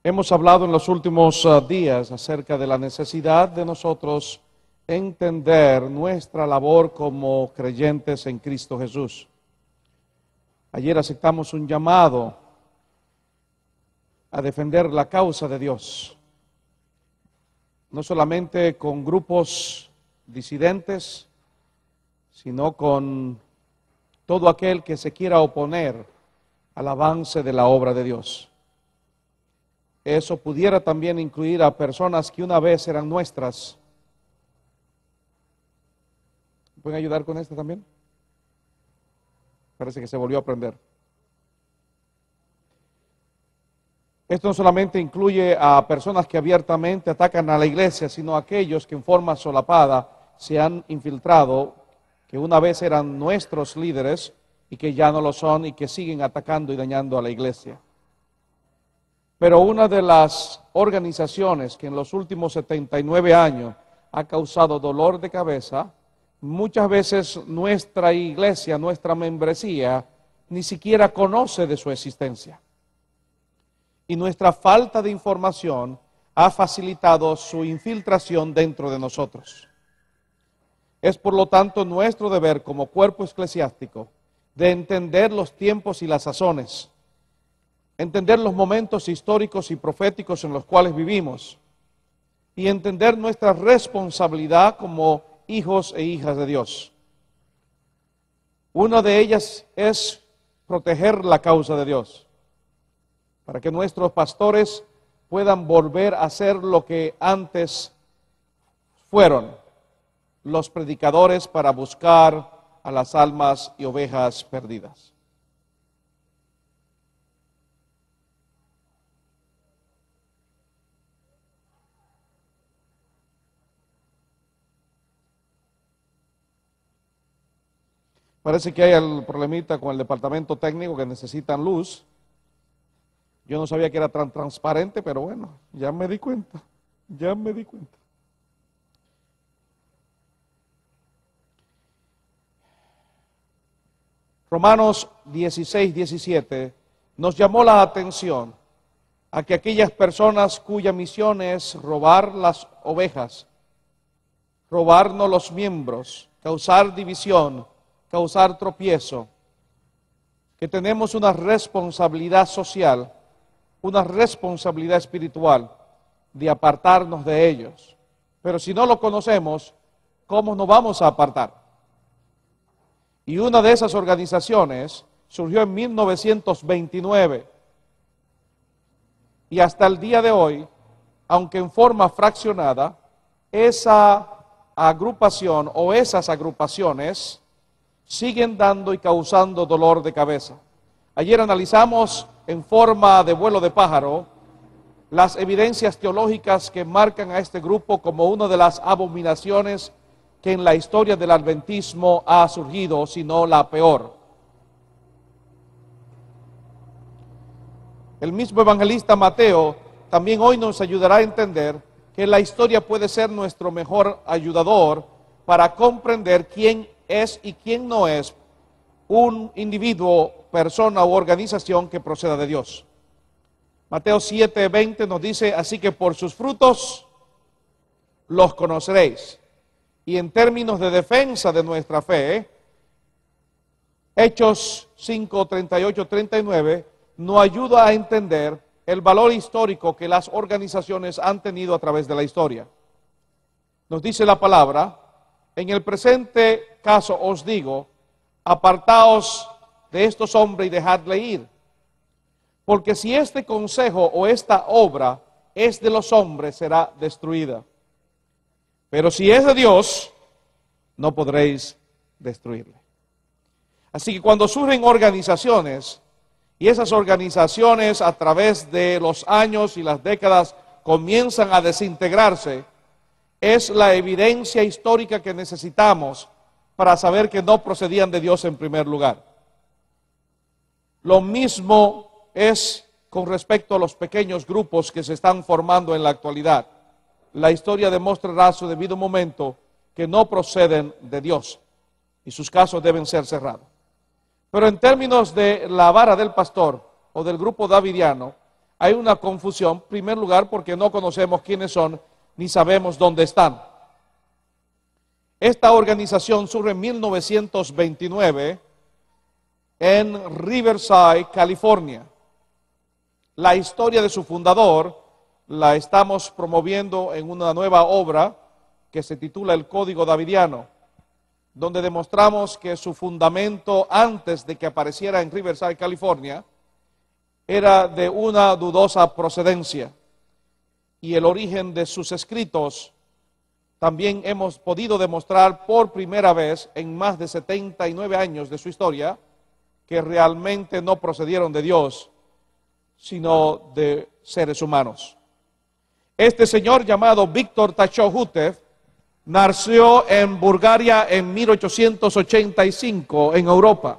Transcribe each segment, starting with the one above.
Hemos hablado en los últimos días acerca de la necesidad de nosotros entender nuestra labor como creyentes en Cristo Jesús. Ayer aceptamos un llamado a defender la causa de Dios, no solamente con grupos disidentes, sino con todo aquel que se quiera oponer al avance de la obra de Dios. Eso pudiera también incluir a personas que una vez eran nuestras. ¿Pueden ayudar con esto también? Parece que se volvió a prender. Esto no solamente incluye a personas que abiertamente atacan a la iglesia, sino a aquellos que en forma solapada se han infiltrado, que una vez eran nuestros líderes y que ya no lo son y que siguen atacando y dañando a la iglesia. Pero una de las organizaciones que en los últimos 79 años ha causado dolor de cabeza, muchas veces nuestra iglesia, nuestra membresía, ni siquiera conoce de su existencia. Y nuestra falta de información ha facilitado su infiltración dentro de nosotros. Es por lo tanto nuestro deber como cuerpo eclesiástico de entender los tiempos y las sazones, entender los momentos históricos y proféticos en los cuales vivimos y entender nuestra responsabilidad como hijos e hijas de Dios. Una de ellas es proteger la causa de Dios, para que nuestros pastores puedan volver a ser lo que antes fueron, los predicadores para buscar a las almas y ovejas perdidas. Parece que hay el problemita con el departamento técnico que necesitan luz. Yo no sabía que era tan transparente, pero bueno, ya me di cuenta. Romanos 16, 17 nos llamó la atención a que aquellas personas cuya misión es robar las ovejas, robarnos los miembros, causar división, causar tropiezo, que tenemos una responsabilidad social, una responsabilidad espiritual de apartarnos de ellos. Pero si no lo conocemos, ¿cómo nos vamos a apartar? Y una de esas organizaciones surgió en 1929 y hasta el día de hoy, aunque en forma fraccionada, esa agrupación o esas agrupaciones siguen dando y causando dolor de cabeza. Ayer analizamos en forma de vuelo de pájaro las evidencias teológicas que marcan a este grupo como una de las abominaciones que en la historia del adventismo ha surgido, sino la peor. El mismo evangelista Mateo también hoy nos ayudará a entender que la historia puede ser nuestro mejor ayudador para comprender quién es y quién no es un individuo, persona u organización que proceda de Dios. Mateo 7:20 nos dice, así que por sus frutos los conoceréis. Y en términos de defensa de nuestra fe, Hechos 5:38-39 nos ayuda a entender el valor histórico que las organizaciones han tenido a través de la historia. Nos dice la palabra, en el presente caso os digo, apartaos de estos hombres y dejadle ir. Porque si este consejo o esta obra es de los hombres, será destruida. Pero si es de Dios, no podréis destruirle. Así que cuando surgen organizaciones, y esas organizaciones a través de los años y las décadas comienzan a desintegrarse, es la evidencia histórica que necesitamos para saber que no procedían de Dios en primer lugar. Lo mismo es con respecto a los pequeños grupos que se están formando en la actualidad. La historia demostrará a su debido momento que no proceden de Dios y sus casos deben ser cerrados. Pero en términos de la vara del pastor o del grupo davidiano, hay una confusión, en primer lugar porque no conocemos quiénes son ni sabemos dónde están. Esta organización surge en 1929 en Riverside, California. La historia de su fundador la estamos promoviendo en una nueva obra que se titula El Código Davidiano, donde demostramos que su fundamento antes de que apareciera en Riverside, California, era de una dudosa procedencia, y el origen de sus escritos también hemos podido demostrar por primera vez en más de 79 años de su historia que realmente no procedieron de Dios, sino de seres humanos. Este señor llamado Víctor Tachó-Hutef nació en Bulgaria en 1885 en Europa.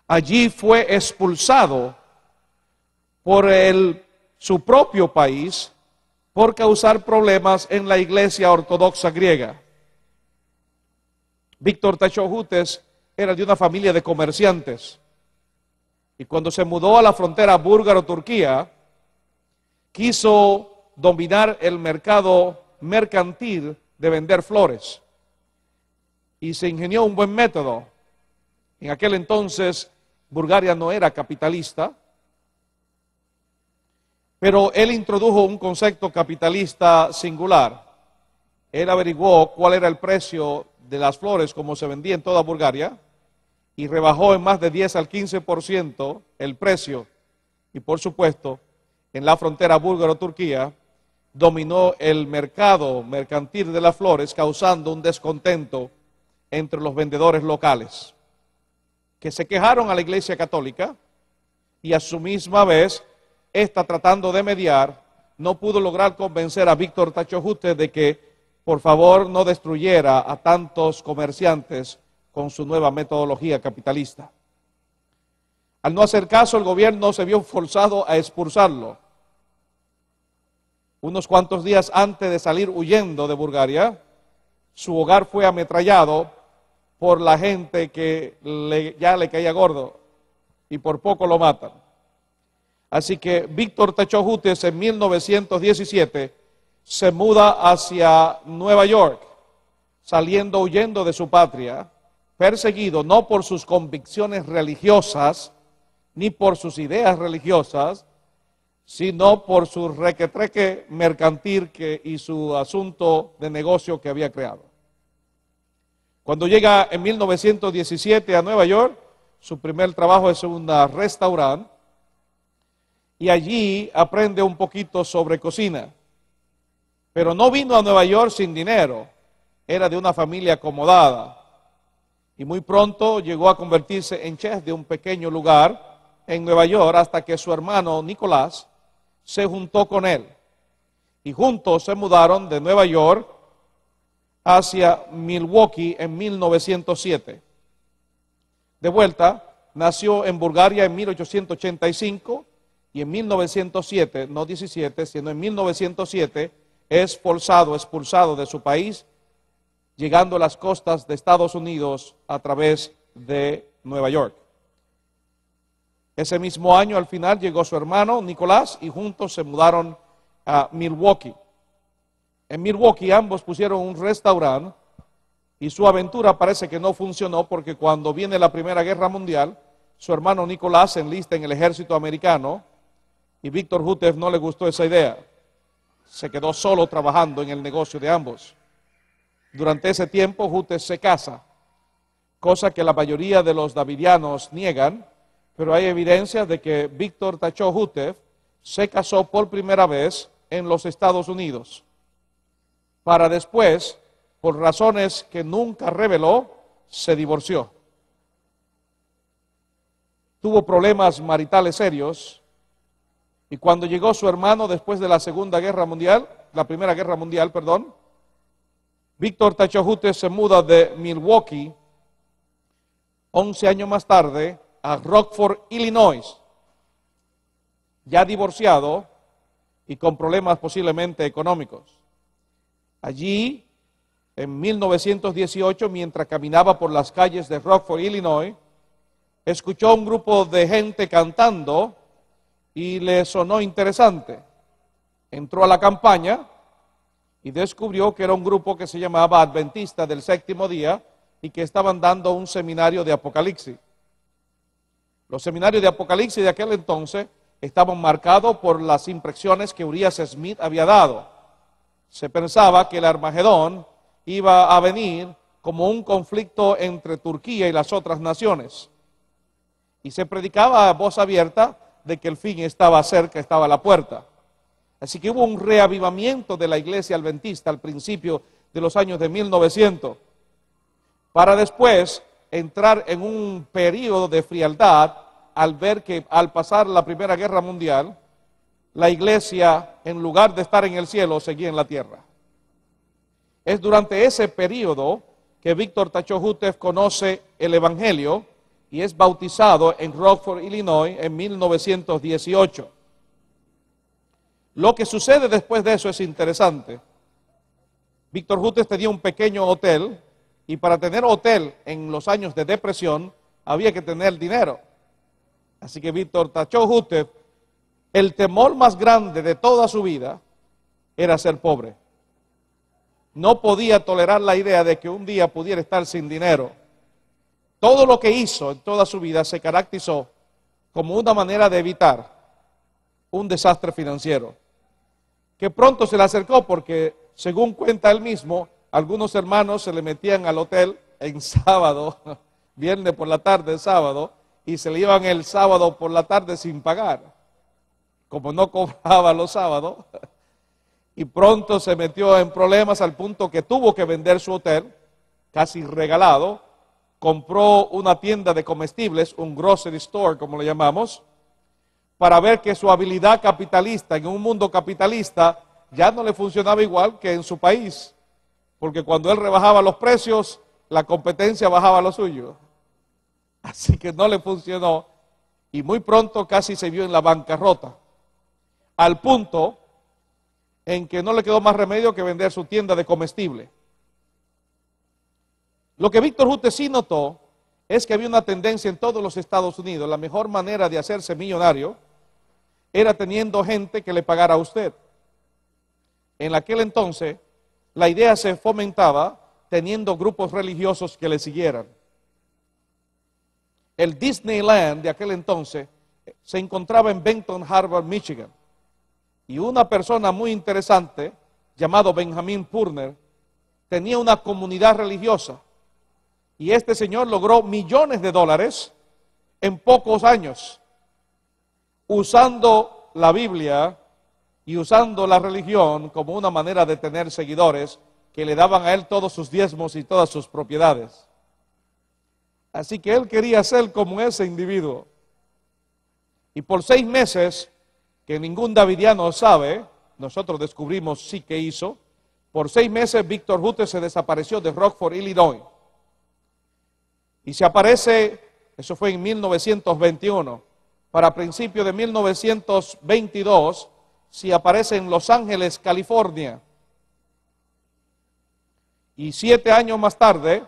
Allí fue expulsado por su propio país por causar problemas en la iglesia ortodoxa griega. Víctor Tachó-Hutef era de una familia de comerciantes y cuando se mudó a la frontera búlgaro-Turquía, quiso dominar el mercado mercantil de vender flores y se ingenió un buen método. En aquel entonces Bulgaria no era capitalista, pero él introdujo un concepto capitalista singular. Él averiguó cuál era el precio de las flores como se vendía en toda Bulgaria y rebajó en más de 10 al 15% el precio. Y por supuesto, en la frontera búlgaro-Turquía, dominó el mercado mercantil de las flores, causando un descontento entre los vendedores locales, que se quejaron a la Iglesia Católica y a su misma vez, esta tratando de mediar, no pudo lograr convencer a Víctor Tachó-Hutef de que por favor no destruyera a tantos comerciantes con su nueva metodología capitalista. Al no hacer caso, el gobierno se vio forzado a expulsarlo. Unos cuantos días antes de salir huyendo de Bulgaria, su hogar fue ametrallado por la gente que ya le caía gordo y por poco lo matan. Así que Víctor Tachó-Hutef en 1917 se muda hacia Nueva York, huyendo de su patria, perseguido no por sus convicciones religiosas, ni por sus ideas religiosas, sino por su requetreque mercantil y su asunto de negocio que había creado. Cuando llega en 1917 a Nueva York, su primer trabajo es en un restaurante y allí aprende un poquito sobre cocina. Pero no vino a Nueva York sin dinero, era de una familia acomodada y muy pronto llegó a convertirse en chef de un pequeño lugar en Nueva York hasta que su hermano Nicolás se juntó con él y juntos se mudaron de Nueva York hacia Milwaukee en 1907. De vuelta, nació en Bulgaria en 1885 y en 1907, no 17, sino en 1907, es expulsado de su país, llegando a las costas de Estados Unidos a través de Nueva York. Ese mismo año, al final, llegó su hermano Nicolás y juntos se mudaron a Milwaukee. En Milwaukee ambos pusieron un restaurante y su aventura parece que no funcionó porque cuando viene la Primera Guerra Mundial, su hermano Nicolás se enlista en el ejército americano y Víctor Hutef no le gustó esa idea. Se quedó solo trabajando en el negocio de ambos. Durante ese tiempo, Hutef se casa, cosa que la mayoría de los davidianos niegan, pero hay evidencia de que Víctor Tachó-Hutef se casó por primera vez en los Estados Unidos, para después, por razones que nunca reveló, se divorció. Tuvo problemas maritales serios, y cuando llegó su hermano después de la Primera Guerra Mundial, Víctor Tachó-Hutef se muda de Milwaukee 11 años más tarde a Rockford, Illinois, ya divorciado y con problemas posiblemente económicos. Allí, en 1918, mientras caminaba por las calles de Rockford, Illinois, escuchó un grupo de gente cantando y le sonó interesante. Entró a la campaña y descubrió que era un grupo que se llamaba Adventista del Séptimo Día y que estaban dando un seminario de Apocalipsis. Los seminarios de Apocalipsis de aquel entonces estaban marcados por las impresiones que Urias Smith había dado. Se pensaba que el Armagedón iba a venir como un conflicto entre Turquía y las otras naciones. Y se predicaba a voz abierta de que el fin estaba cerca, estaba a la puerta. Así que hubo un reavivamiento de la iglesia adventista al principio de los años de 1900, para después entrar en un periodo de frialdad al ver que al pasar la Primera Guerra Mundial, la iglesia, en lugar de estar en el cielo, seguía en la tierra. Es durante ese periodo que Víctor Tachó Hútef conoce el Evangelio y es bautizado en Rockford, Illinois, en 1918. Lo que sucede después de eso es interesante. Víctor Hútef tenía un pequeño hotel, y para tener hotel en los años de depresión había que tener dinero. Así que Víctor Tachó Hútef, el temor más grande de toda su vida era ser pobre. No podía tolerar la idea de que un día pudiera estar sin dinero. Todo lo que hizo en toda su vida se caracterizó como una manera de evitar un desastre financiero, que pronto se le acercó porque, según cuenta él mismo, algunos hermanos se le metían al hotel en sábado, viernes por la tarde, sábado, y se le iban el sábado por la tarde sin pagar, como no cobraba los sábados, y pronto se metió en problemas al punto que tuvo que vender su hotel, casi regalado, compró una tienda de comestibles, un grocery store como le llamamos, para ver que su habilidad capitalista en un mundo capitalista ya no le funcionaba igual que en su país, porque cuando él rebajaba los precios, la competencia bajaba lo suyo. Así que no le funcionó y muy pronto casi se vio en la bancarrota, al punto en que no le quedó más remedio que vender su tienda de comestible. Lo que Víctor Hútef sí notó es que había una tendencia en todos los Estados Unidos. La mejor manera de hacerse millonario era teniendo gente que le pagara a usted. En aquel entonces, la idea se fomentaba teniendo grupos religiosos que le siguieran. El Disneyland de aquel entonces se encontraba en Benton Harbor, Michigan. Y una persona muy interesante, llamado Benjamin Purner, tenía una comunidad religiosa. Y este señor logró millones de dólares en pocos años, usando la Biblia y usando la religión como una manera de tener seguidores que le daban a él todos sus diezmos y todas sus propiedades. Así que él quería ser como ese individuo. Y por 6 meses, que ningún davidiano sabe, nosotros descubrimos sí que hizo, por 6 meses Víctor Hútef se desapareció de Rockford, Illinois. Y se aparece, eso fue en 1921, para principios de 1922, se aparece en Los Ángeles, California. Y 7 años más tarde,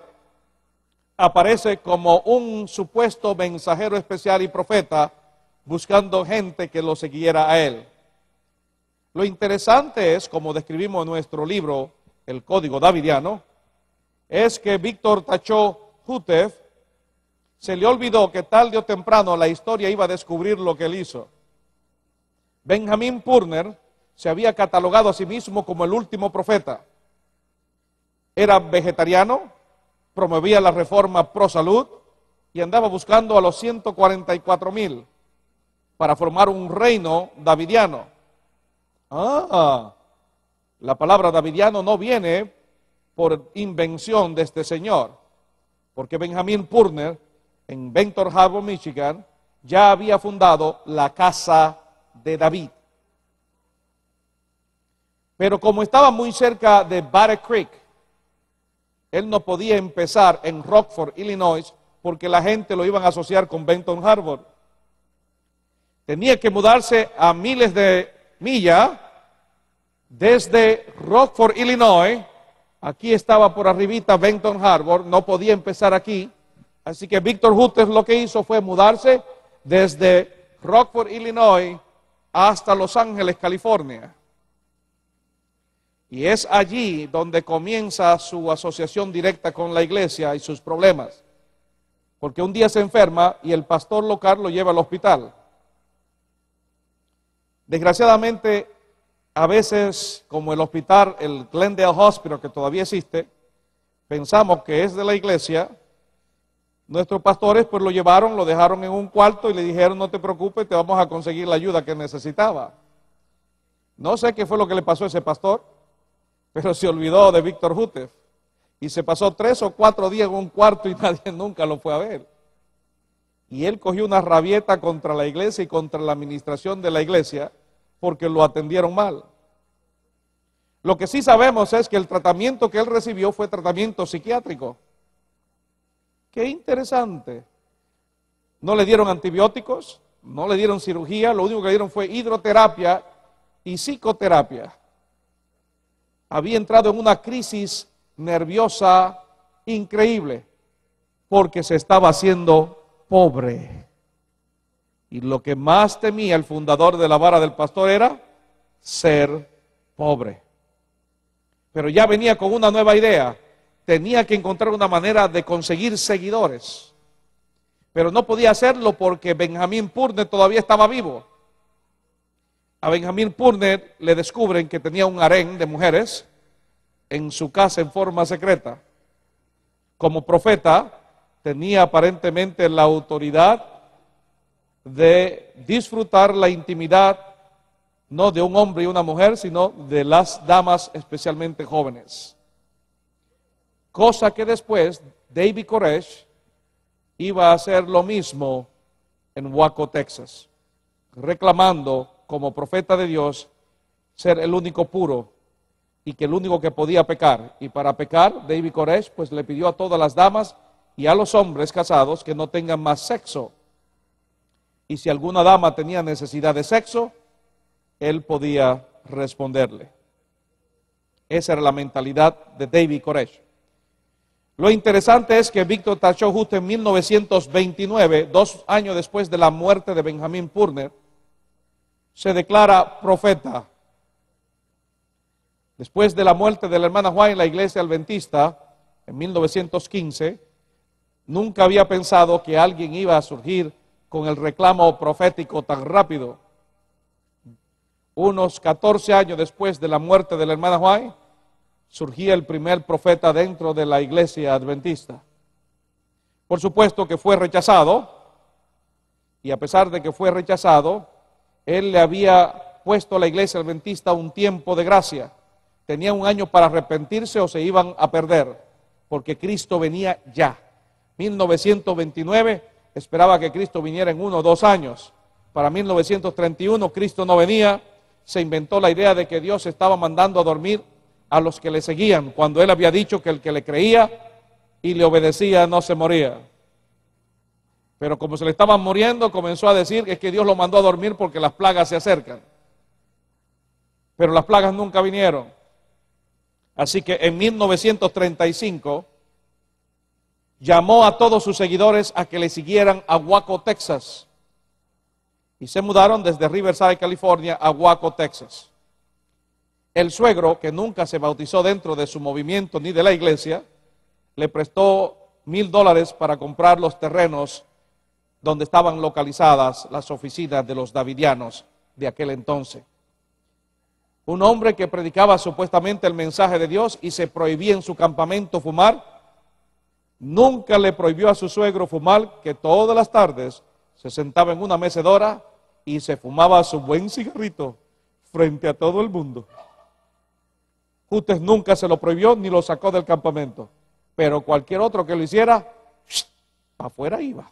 aparece como un supuesto mensajero especial y profeta, buscando gente que lo siguiera a él. Lo interesante es, como describimos en nuestro libro, El Código Davidiano, es que Víctor Tachó Hútef se le olvidó que tarde o temprano la historia iba a descubrir lo que él hizo. Benjamin Purner se había catalogado a sí mismo como el último profeta. Era vegetariano, promovía la reforma pro salud y andaba buscando a los 144,000 para formar un reino davidiano. La palabra davidiano no viene por invención de este señor, porque Benjamin Purner en Benton Harbor, Michigan, ya había fundado la casa de David. Pero como estaba muy cerca de Battle Creek, él no podía empezar en Rockford, Illinois, porque la gente lo iban a asociar con Benton Harbor. Tenía que mudarse a miles de millas desde Rockford, Illinois. Aquí estaba por arribita Benton Harbor, no podía empezar aquí. Así que Víctor Hútef lo que hizo fue mudarse desde Rockford, Illinois, hasta Los Ángeles, California. Y es allí donde comienza su asociación directa con la iglesia y sus problemas. Porque un día se enferma y el pastor local lo lleva al hospital. Desgraciadamente, a veces, como el hospital, el Glendale Hospital, que todavía existe, pensamos que es de la iglesia. Nuestros pastores pues lo llevaron, lo dejaron en un cuarto y le dijeron: no te preocupes, te vamos a conseguir la ayuda que necesitaba. No sé qué fue lo que le pasó a ese pastor, pero se olvidó de Víctor Hútez y se pasó 3 o 4 días en un cuarto y nadie nunca lo fue a ver. Y él cogió una rabieta contra la iglesia y contra la administración de la iglesia porque lo atendieron mal. Lo que sí sabemos es que el tratamiento que él recibió fue tratamiento psiquiátrico. Qué interesante. No le dieron antibióticos, no le dieron cirugía, lo único que le dieron fue hidroterapia y psicoterapia. Había entrado en una crisis nerviosa increíble porque se estaba haciendo pobre. Y lo que más temía el fundador de la vara del pastor era ser pobre. Pero ya venía con una nueva idea. Tenía que encontrar una manera de conseguir seguidores. Pero no podía hacerlo porque Benjamín Purner todavía estaba vivo. A Benjamín Purner le descubren que tenía un harén de mujeres en su casa en forma secreta. Como profeta, tenía aparentemente la autoridad de disfrutar la intimidad, no de un hombre y una mujer, sino de las damas especialmente jóvenes. Cosa que después David Koresh iba a hacer lo mismo en Waco, Texas, reclamando como profeta de Dios ser el único puro y que el único que podía pecar. Y para pecar, David Koresh pues le pidió a todas las damas y a los hombres casados que no tengan más sexo. Y si alguna dama tenía necesidad de sexo, él podía responderle. Esa era la mentalidad de David Koresh. Lo interesante es que Víctor Tachó justo en 1929, 2 años después de la muerte de Benjamín Purner, se declara profeta. Después de la muerte de la hermana White en la iglesia adventista, en 1915, nunca había pensado que alguien iba a surgir con el reclamo profético tan rápido. Unos 14 años después de la muerte de la hermana White, surgía el primer profeta dentro de la iglesia adventista. Por supuesto que fue rechazado, y a pesar de que fue rechazado, él le había puesto a la iglesia adventista un tiempo de gracia. Tenía 1 año para arrepentirse o se iban a perder, porque Cristo venía ya. 1929 esperaba que Cristo viniera en 1 o 2 años. Para 1931 Cristo no venía. Se inventó la idea de que Dios estaba mandando a dormir a los que le seguían, cuando él había dicho que el que le creía y le obedecía no se moría. Pero como se le estaban muriendo, comenzó a decir que es que Dios lo mandó a dormir porque las plagas se acercan. Pero las plagas nunca vinieron. Así que en 1935 llamó a todos sus seguidores a que le siguieran a Waco, Texas. Y se mudaron desde Riverside, California, a Waco, Texas. El suegro, que nunca se bautizó dentro de su movimiento ni de la iglesia, le prestó $1,000 para comprar los terrenos donde estaban localizadas las oficinas de los davidianos de aquel entonces. Un hombre que predicaba supuestamente el mensaje de Dios y se prohibía en su campamento fumar, nunca le prohibió a su suegro fumar, que todas las tardes se sentaba en una mecedora y se fumaba su buen cigarrito frente a todo el mundo. Hútez nunca se lo prohibió ni lo sacó del campamento, pero cualquier otro que lo hiciera, afuera iba.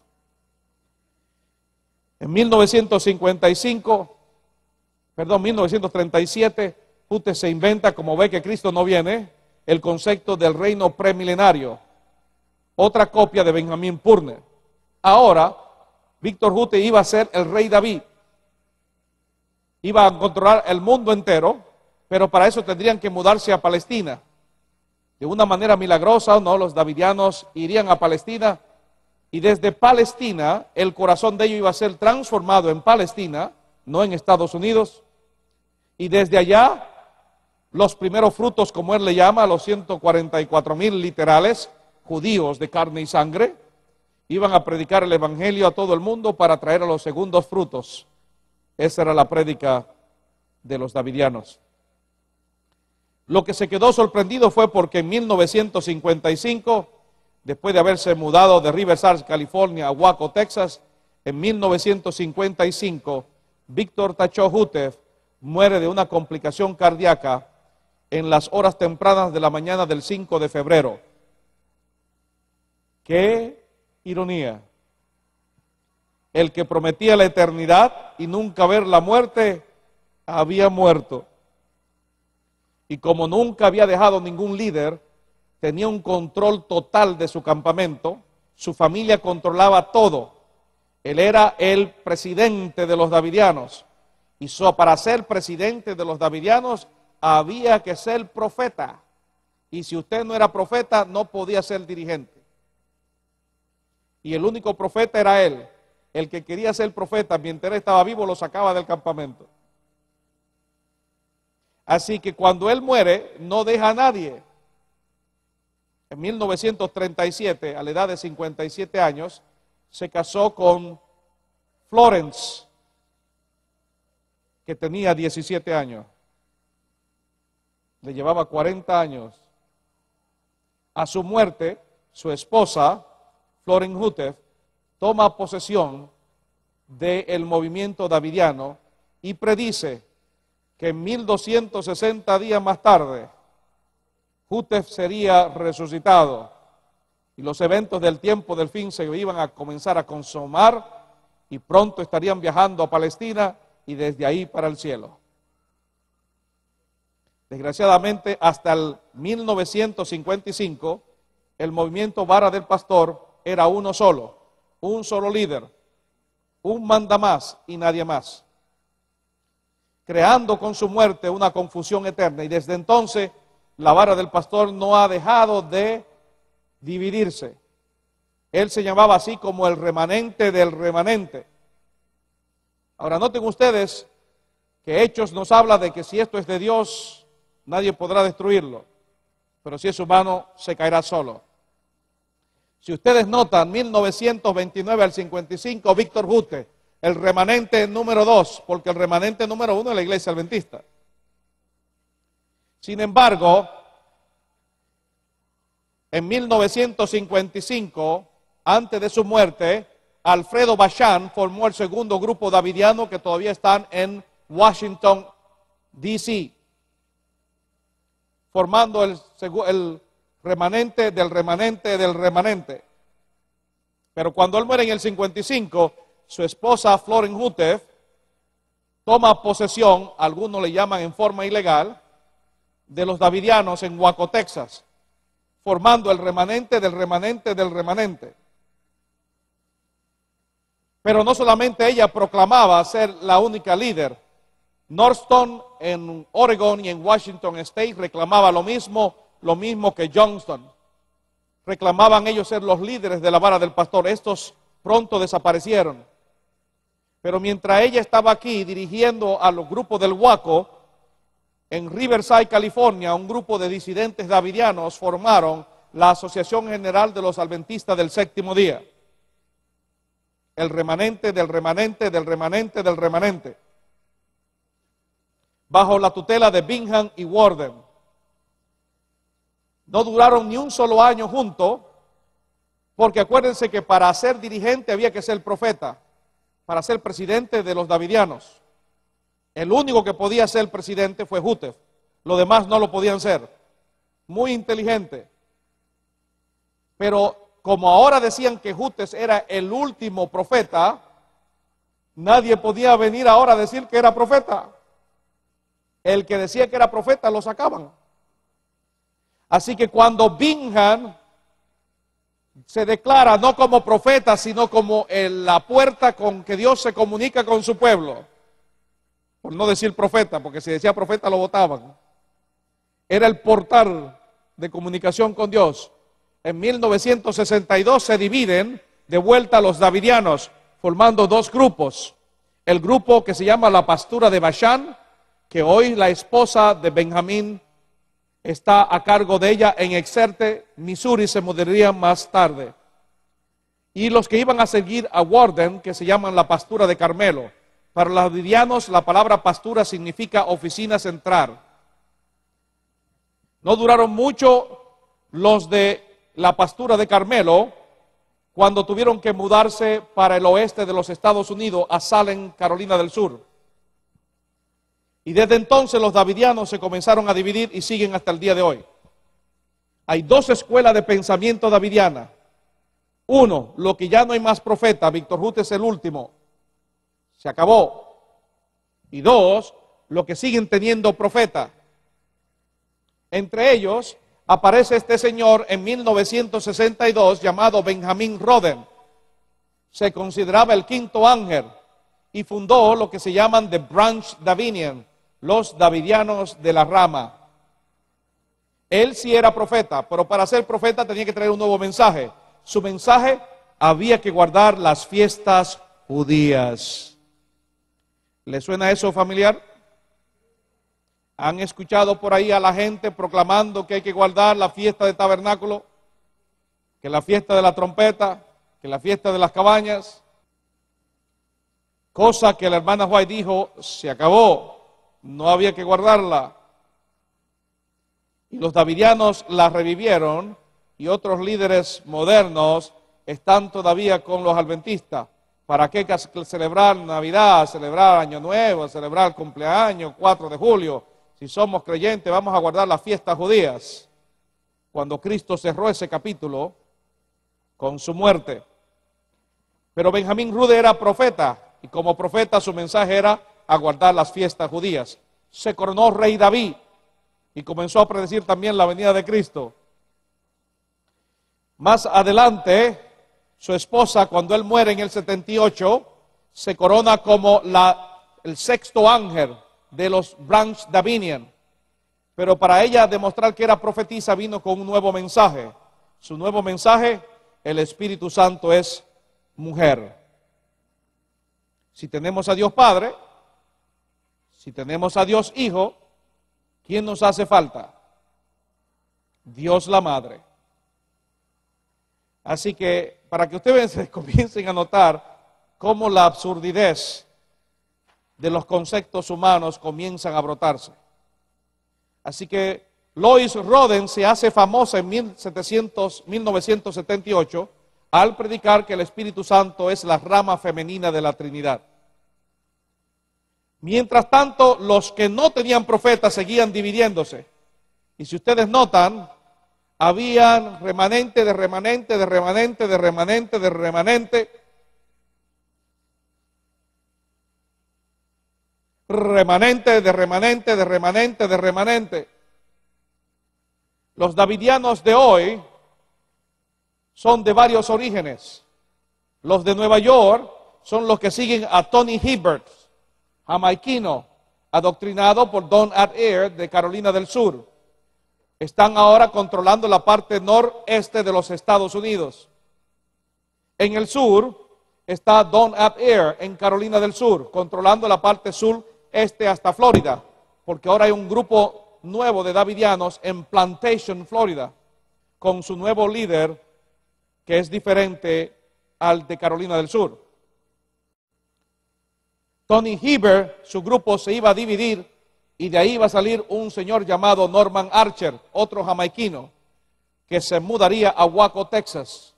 En 1937, Hútez se inventa, como ve que Cristo no viene, el concepto del reino premilenario, otra copia de Benjamín Purner. Ahora, Víctor Hútez iba a ser el rey David, iba a controlar el mundo entero, pero para eso tendrían que mudarse a Palestina. De una manera milagrosa, no, los davidianos irían a Palestina, y desde Palestina, el corazón de ellos iba a ser transformado en Palestina, no en Estados Unidos. Y desde allá, los primeros frutos, como él le llama, los 144,000 literales judíos de carne y sangre, iban a predicar el evangelio a todo el mundo para traer a los segundos frutos. Esa era la prédica de los davidianos. Lo que se quedó sorprendido fue porque en 1955, después de haberse mudado de Riverside, California, a Waco, Texas, en 1955, Víctor Tacho Hutef muere de una complicación cardíaca en las horas tempranas de la mañana del 5 de febrero. ¡Qué ironía! El que prometía la eternidad y nunca ver la muerte, había muerto. Y como nunca había dejado ningún líder, tenía un control total de su campamento, su familia controlaba todo. Él era el presidente de los davidianos. Y para ser presidente de los davidianos, había que ser profeta. Y si usted no era profeta, no podía ser dirigente. Y el único profeta era él. El que quería ser profeta, mientras él estaba vivo, lo sacaba del campamento. Así que cuando él muere, no deja a nadie. En 1937, a la edad de 57 años, se casó con Florence, que tenía 17 años. Le llevaba 40 años. A su muerte, su esposa, Florence Hutef, toma posesión del movimiento davidiano y predice que en 1260 días más tarde, Hutef sería resucitado y los eventos del tiempo del fin se iban a comenzar a consumar y pronto estarían viajando a Palestina y desde ahí para el cielo. Desgraciadamente, hasta el 1955, el movimiento Vara del Pastor era uno solo, un solo líder, un mandamás y nadie más, creando con su muerte una confusión eterna. Y desde entonces, la Vara del Pastor no ha dejado de dividirse. Él se llamaba así como el remanente del remanente. Ahora noten ustedes que Hechos nos habla de que si esto es de Dios, nadie podrá destruirlo, pero si es humano, se caerá solo. Si ustedes notan, 1929 al 55, Víctor Hutef, el remanente número 2, porque el remanente número 1 es la iglesia adventista. Sin embargo, en 1955, antes de su muerte, Alfredo Basham formó el segundo grupo davidiano que todavía están en Washington, D.C., formando el remanente del remanente del remanente. Pero cuando él muere en el 55, su esposa Florence Hutef toma posesión, algunos le llaman en forma ilegal, de los davidianos en Waco, Texas, formando el remanente del remanente del remanente. Pero no solamente ella proclamaba ser la única líder. Northstone en Oregon y en Washington State reclamaba lo mismo que Johnston. Reclamaban ellos ser los líderes de la Vara del Pastor. Estos pronto desaparecieron. Pero mientras ella estaba aquí dirigiendo a los grupos del Waco, en Riverside, California, un grupo de disidentes davidianos formaron la Asociación General de los Adventistas del Séptimo Día. El remanente del remanente del remanente del remanente, bajo la tutela de Bingham y Warden. No duraron ni un solo año juntos, porque acuérdense que para ser dirigente había que ser profeta, para ser presidente de los davidianos. El único que podía ser presidente fue Hutef, los demás no lo podían ser. Muy inteligente. Pero como ahora decían que Hutef era el último profeta, nadie podía venir ahora a decir que era profeta. El que decía que era profeta lo sacaban. Así que cuando Bingham se declara no como profeta, sino como la puerta con que Dios se comunica con su pueblo, por no decir profeta, porque si decía profeta lo votaban, era el portal de comunicación con Dios. En 1962 se dividen de vuelta los davidianos, formando dos grupos. el grupo que se llama la pastura de Bashán, que hoy la esposa de Benjamín está a cargo de ella en Exerte, Missouri, se mudaría más tarde. Y los que iban a seguir a Warden, que se llaman la pastura de Carmelo. Para los davidianos la palabra pastura significa oficina central. No duraron mucho los de la pastura de Carmelo cuando tuvieron que mudarse para el oeste de los Estados Unidos, a Salem, Carolina del Sur. Y desde entonces los davidianos se comenzaron a dividir y siguen hasta el día de hoy. Hay dos escuelas de pensamiento davidiana. Uno, lo que ya no hay más profeta, Víctor Huth es el último, se acabó. Y dos, lo que siguen teniendo profeta. Entre ellos aparece este señor en 1962 llamado Benjamin Roden. Se consideraba el quinto ángel y fundó lo que se llaman The Branch Davidian, los davidianos de la rama. Él sí era profeta, pero para ser profeta tenía que traer un nuevo mensaje. Su mensaje: había que guardar las fiestas judías. ¿Le suena eso familiar? ¿Han escuchado por ahí a la gente proclamando que hay que guardar la fiesta de tabernáculo, que la fiesta de la trompeta, que la fiesta de las cabañas? Cosa que la hermana White dijo, se acabó, no había que guardarla. Y los davidianos la revivieron, y otros líderes modernos están todavía con los adventistas. ¿Para qué celebrar Navidad, celebrar Año Nuevo, celebrar cumpleaños, 4 de julio? Si somos creyentes, vamos a guardar las fiestas judías. Cuando Cristo cerró ese capítulo con su muerte. Pero Benjamín Rude era profeta, y como profeta su mensaje era a guardar las fiestas judías. Se coronó rey David y comenzó a predecir también la venida de Cristo. Más adelante, su esposa, cuando él muere en el 78, se corona como el sexto ángel de los Branch Davidian. Pero para ella demostrar que era profetisa, vino con un nuevo mensaje. Su nuevo mensaje: el Espíritu Santo es mujer. Si tenemos a Dios Padre, si tenemos a Dios Hijo, ¿quién nos hace falta? Dios la Madre. Así que para que ustedes comiencen a notar cómo la absurdidad de los conceptos humanos comienzan a brotarse. Así que Lois Roden se hace famosa en 1978 al predicar que el Espíritu Santo es la rama femenina de la Trinidad. Mientras tanto, los que no tenían profetas seguían dividiéndose. Y si ustedes notan, habían remanente de remanente, de remanente, de remanente, de remanente. Remanente, de remanente, de remanente, de remanente. Los davidianos de hoy son de varios orígenes. Los de Nueva York son los que siguen a Tony Hibbert, jamaiquino, adoctrinado por Don Adair de Carolina del Sur. Están ahora controlando la parte noreste de los Estados Unidos. En el sur está Don Adair en Carolina del Sur, controlando la parte sureste hasta Florida, porque ahora hay un grupo nuevo de davidianos en Plantation, Florida, con su nuevo líder que es diferente al de Carolina del Sur. Tony Hibbert, su grupo se iba a dividir y de ahí iba a salir un señor llamado Norman Archer, otro jamaiquino, que se mudaría a Waco, Texas.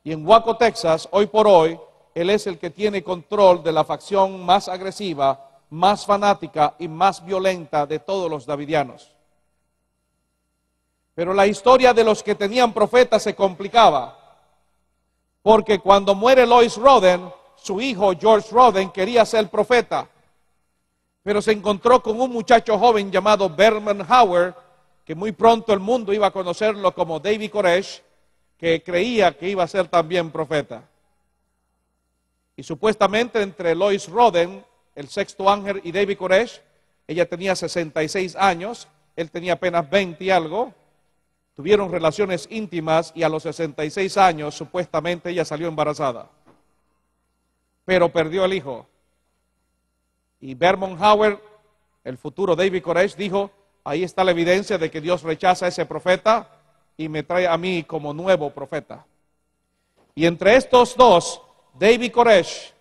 Y en Waco, Texas, hoy por hoy, él es el que tiene control de la facción más agresiva, más fanática y más violenta de todos los davidianos. Pero la historia de los que tenían profetas se complicaba, porque cuando muere Lois Roden, su hijo George Roden quería ser profeta, pero se encontró con un muchacho joven llamado Berman Howard, que muy pronto el mundo iba a conocerlo como David Koresh, que creía que iba a ser también profeta. Y supuestamente entre Lois Roden, el sexto ángel, y David Koresh, ella tenía 66 años, él tenía apenas 20 y algo, tuvieron relaciones íntimas y a los 66 años supuestamente ella salió embarazada. pero perdió el hijo. Y Vermont Howard, el futuro David Koresh, dijo, ahí está la evidencia de que Dios rechaza a ese profeta y me trae a mí como nuevo profeta. Y entre estos dos, David Koresh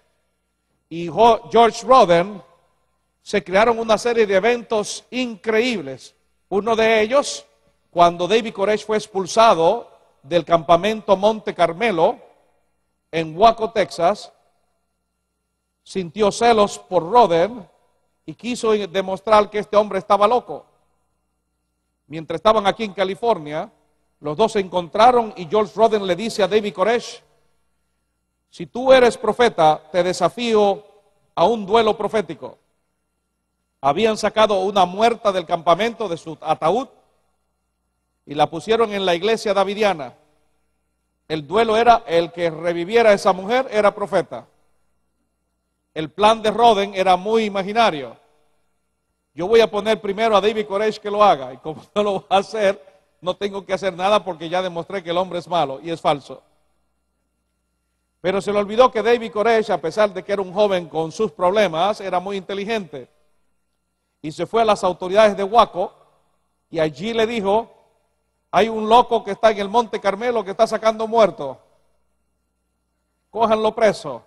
y George Roden, se crearon una serie de eventos increíbles. Uno de ellos, cuando David Koresh fue expulsado del campamento Monte Carmelo en Waco, Texas, sintió celos por Roden y quiso demostrar que este hombre estaba loco. Mientras estaban aquí en California, los dos se encontraron y George Roden le dice a David Koresh, si tú eres profeta, te desafío a un duelo profético. Habían sacado una muerta del campamento de su ataúd y la pusieron en la iglesia davidiana. El duelo era el que reviviera a esa mujer, era profeta. El plan de Roden era muy imaginario. Yo voy a poner primero a David Koresh que lo haga, y como no lo va a hacer, no tengo que hacer nada porque ya demostré que el hombre es malo y es falso. Pero se le olvidó que David Koresh, a pesar de que era un joven con sus problemas, era muy inteligente. Y se fue a las autoridades de Waco y allí le dijo, hay un loco que está en el Monte Carmelo que está sacando muertos. Cójanlo preso.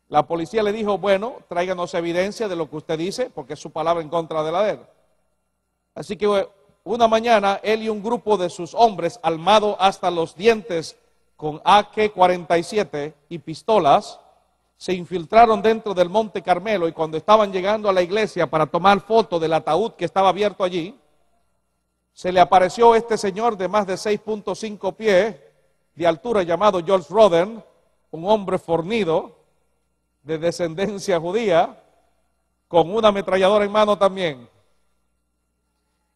La policía le dijo, bueno, tráiganos evidencia de lo que usted dice, porque es su palabra en contra de la de él. Así que una mañana, él y un grupo de sus hombres, armados hasta los dientes con AK-47 y pistolas, se infiltraron dentro del Monte Carmelo y cuando estaban llegando a la iglesia para tomar foto del ataúd que estaba abierto allí, se le apareció este señor de más de 6.5 pies de altura llamado George Roden, un hombre fornido, de descendencia judía, con una ametralladora en mano también.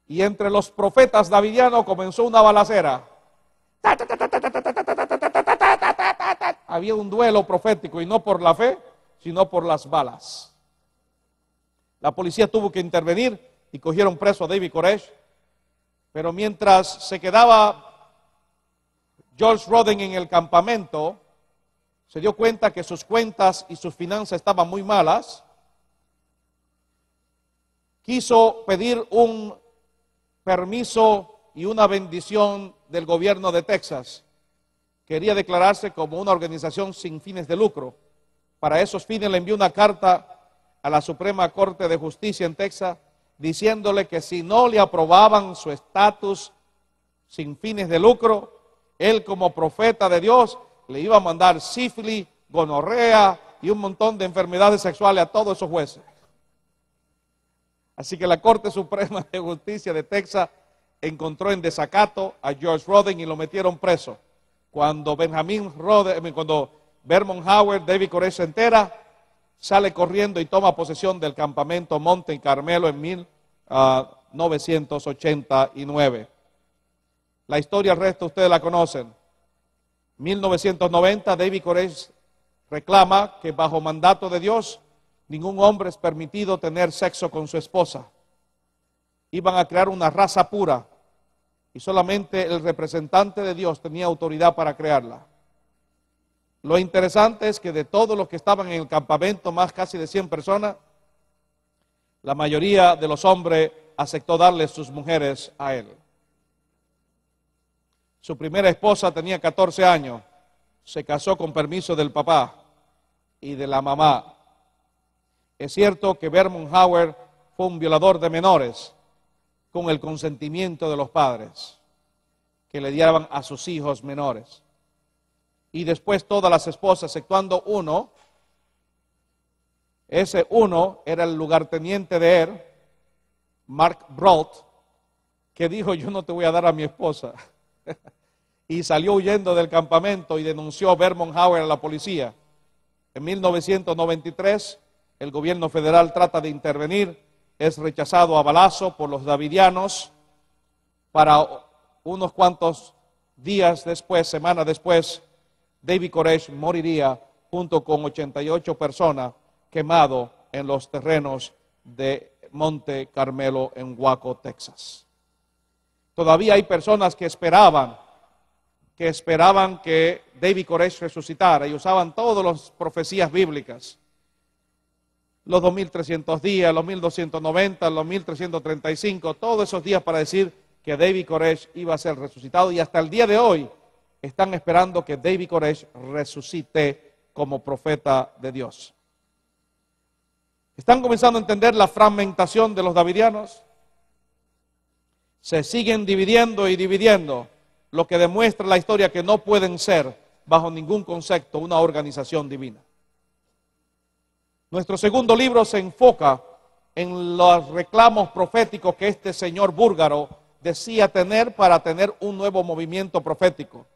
Y entre los profetas davidianos comenzó una balacera. Había un duelo profético y no por la fe, sino por las balas. La policía tuvo que intervenir y cogieron preso a David Koresh. Pero mientras se quedaba George Roden en el campamento, se dio cuenta que sus cuentas y sus finanzas estaban muy malas. Quiso pedir un permiso y una bendición del gobierno de Texas. Quería declararse como una organización sin fines de lucro. Para esos fines le envió una carta a la Suprema Corte de Justicia en Texas diciéndole que si no le aprobaban su estatus sin fines de lucro, él como profeta de Dios le iba a mandar sífilis, gonorrea y un montón de enfermedades sexuales a todos esos jueces. Así que la Corte Suprema de Justicia de Texas encontró en desacato a George Roden y lo metieron preso. Cuando Vermont Howard, David Koresh se entera, sale corriendo y toma posesión del campamento Monte Carmelo en 1989. La historia, el resto ustedes la conocen. 1990, David Koresh reclama que bajo mandato de Dios, ningún hombre es permitido tener sexo con su esposa. Iban a crear una raza pura y solamente el representante de Dios tenía autoridad para crearla. Lo interesante es que de todos los que estaban en el campamento, más casi de 100 personas, la mayoría de los hombres aceptó darle sus mujeres a él. Su primera esposa tenía 14 años, se casó con permiso del papá y de la mamá. Es cierto que Vermont Howard fue un violador de menores con el consentimiento de los padres que le dieran a sus hijos menores. Y después todas las esposas, exceptuando uno, ese uno era el lugarteniente de él, Mark Brault, que dijo, yo no te voy a dar a mi esposa. Y salió huyendo del campamento y denunció a Vermont Howard a la policía. En 1993, el gobierno federal trata de intervenir, es rechazado a balazo por los davidianos. Para unos cuantos días después, semanas después, David Koresh moriría junto con 88 personas quemado en los terrenos de Monte Carmelo en Waco, Texas. Todavía hay personas que esperaban que esperaban que David Koresh resucitara y usaban todas las profecías bíblicas. Los 2300 días, los 1290, los 1335, todos esos días para decir que David Koresh iba a ser resucitado, y hasta el día de hoy están esperando que David Koresh resucite como profeta de Dios. ¿Están comenzando a entender la fragmentación de los davidianos? Se siguen dividiendo y dividiendo, lo que demuestra la historia que no pueden ser, bajo ningún concepto, una organización divina. Nuestro segundo libro se enfoca en los reclamos proféticos que este señor búlgaro decía tener para tener un nuevo movimiento profético.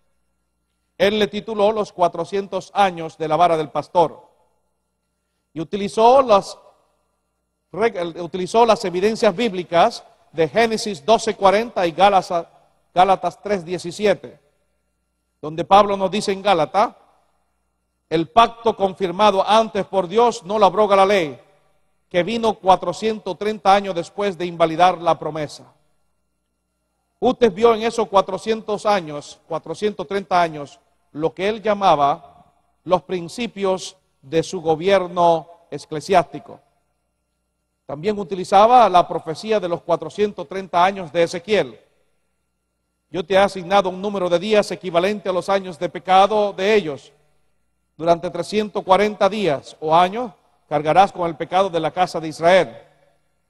Él le tituló Los 400 años de la vara del pastor y utilizó las evidencias bíblicas de Génesis 12:40 y Gálatas 3:17, donde Pablo nos dice en Gálatas: el pacto confirmado antes por Dios no lo abroga la ley, que vino 430 años después de invalidar la promesa. Usted vio en esos 430 años, lo que él llamaba los principios de su gobierno eclesiástico. También utilizaba la profecía de los 430 años de Ezequiel. Yo te he asignado un número de días equivalente a los años de pecado de ellos. Durante 340 días o años cargarás con el pecado de la casa de Israel.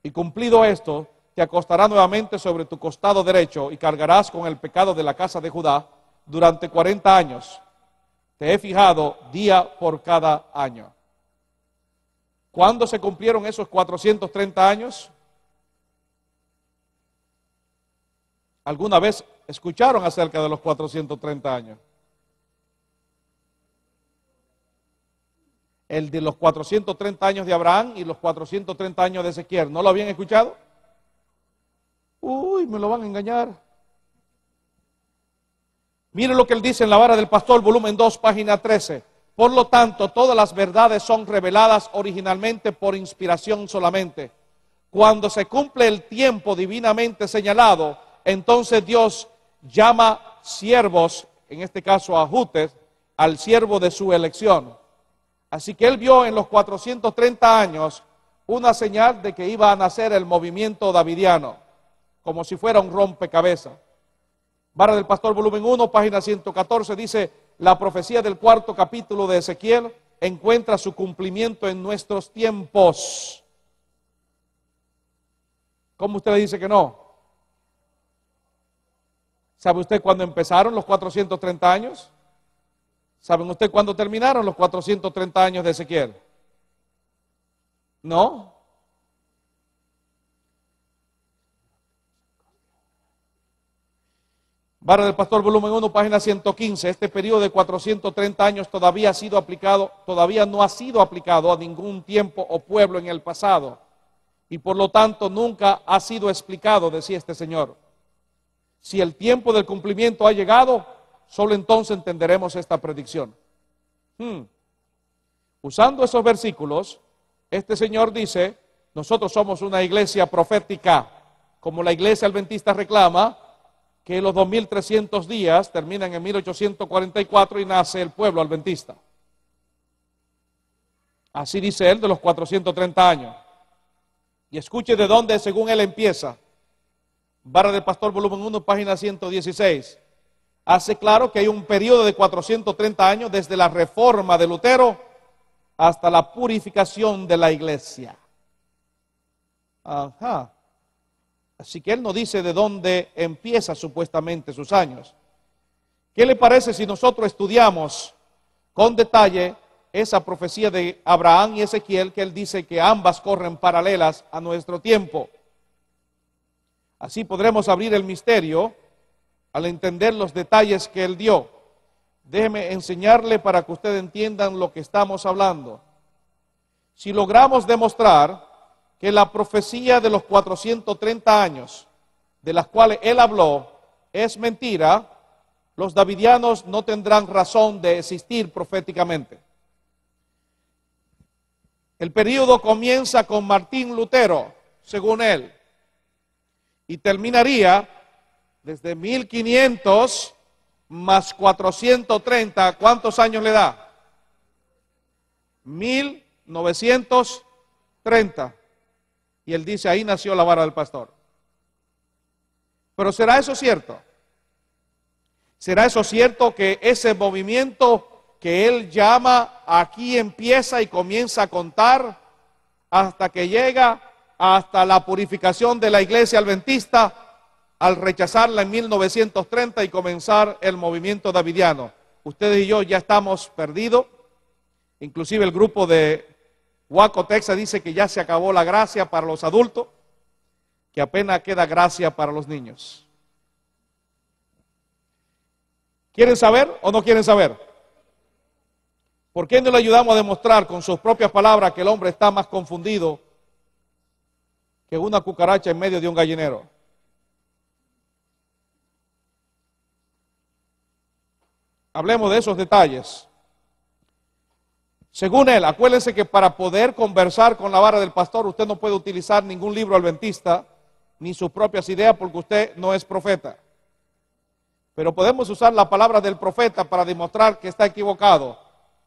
Y cumplido esto, te acostarás nuevamente sobre tu costado derecho y cargarás con el pecado de la casa de Judá durante 40 años. Te he fijado día por cada año. ¿Cuándo se cumplieron esos 430 años? ¿Alguna vez escucharon acerca de los 430 años? El de los 430 años de Abraham y los 430 años de Ezequiel. ¿No lo habían escuchado? Uy, me lo van a engañar. Mire lo que él dice en La vara del pastor, volumen 2, página 13. Por lo tanto, todas las verdades son reveladas originalmente por inspiración solamente. Cuando se cumple el tiempo divinamente señalado, entonces Dios llama siervos, en este caso a Jutes, al siervo de su elección. Así que él vio en los 430 años una señal de que iba a nacer el movimiento davidiano, como si fuera un rompecabezas. Vara del pastor, volumen 1, página 114, dice: la profecía del 4º capítulo de Ezequiel encuentra su cumplimiento en nuestros tiempos. ¿Cómo usted le dice que no? ¿Sabe usted cuándo empezaron los 430 años? ¿Saben usted cuándo terminaron los 430 años de Ezequiel? ¿No? Vara del pastor, volumen 1, página 115. Este periodo de 430 años todavía no ha sido aplicado a ningún tiempo o pueblo en el pasado, y por lo tanto nunca ha sido explicado, decía este señor. Si el tiempo del cumplimiento ha llegado, solo entonces entenderemos esta predicción. Usando esos versículos, este señor dice: nosotros somos una iglesia profética, como la iglesia adventista reclama que los 2300 días terminan en 1844 y nace el pueblo adventista. Así dice él de los 430 años. Y escuche de dónde, según él, empieza. Vara del pastor, volumen 1, página 116. Hace claro que hay un periodo de 430 años desde la reforma de Lutero hasta la purificación de la iglesia. Ajá. Así que él no dice de dónde empieza supuestamente sus años. ¿Qué le parece si nosotros estudiamos con detalle esa profecía de Abraham y Ezequiel, que él dice que ambas corren paralelas a nuestro tiempo? Así podremos abrir el misterio al entender los detalles que él dio. Déjeme enseñarle para que ustedes entiendan lo que estamos hablando. Si logramos demostrar que la profecía de los 430 años, de las cuales él habló, es mentira, los davidianos no tendrán razón de existir proféticamente. El período comienza con Martín Lutero, según él, y terminaría desde 1500 más 430, ¿cuántos años le da? 1930. Y él dice, ahí nació la vara del pastor. Pero ¿será eso cierto? ¿Será eso cierto que ese movimiento que él llama aquí empieza y comienza a contar hasta que llega hasta la purificación de la iglesia adventista al rechazarla en 1930 y comenzar el movimiento davidiano? Ustedes y yo ya estamos perdidos. Inclusive el grupo de Waco, Texas dice que ya se acabó la gracia para los adultos, que apenas queda gracia para los niños. ¿Quieren saber o no quieren saber? ¿Por qué no le ayudamos a demostrar con sus propias palabras que el hombre está más confundido que una cucaracha en medio de un gallinero? Hablemos de esos detalles. Según él, acuérdense que para poder conversar con la vara del pastor, usted no puede utilizar ningún libro adventista, ni sus propias ideas, porque usted no es profeta. Pero podemos usar la palabra del profeta para demostrar que está equivocado.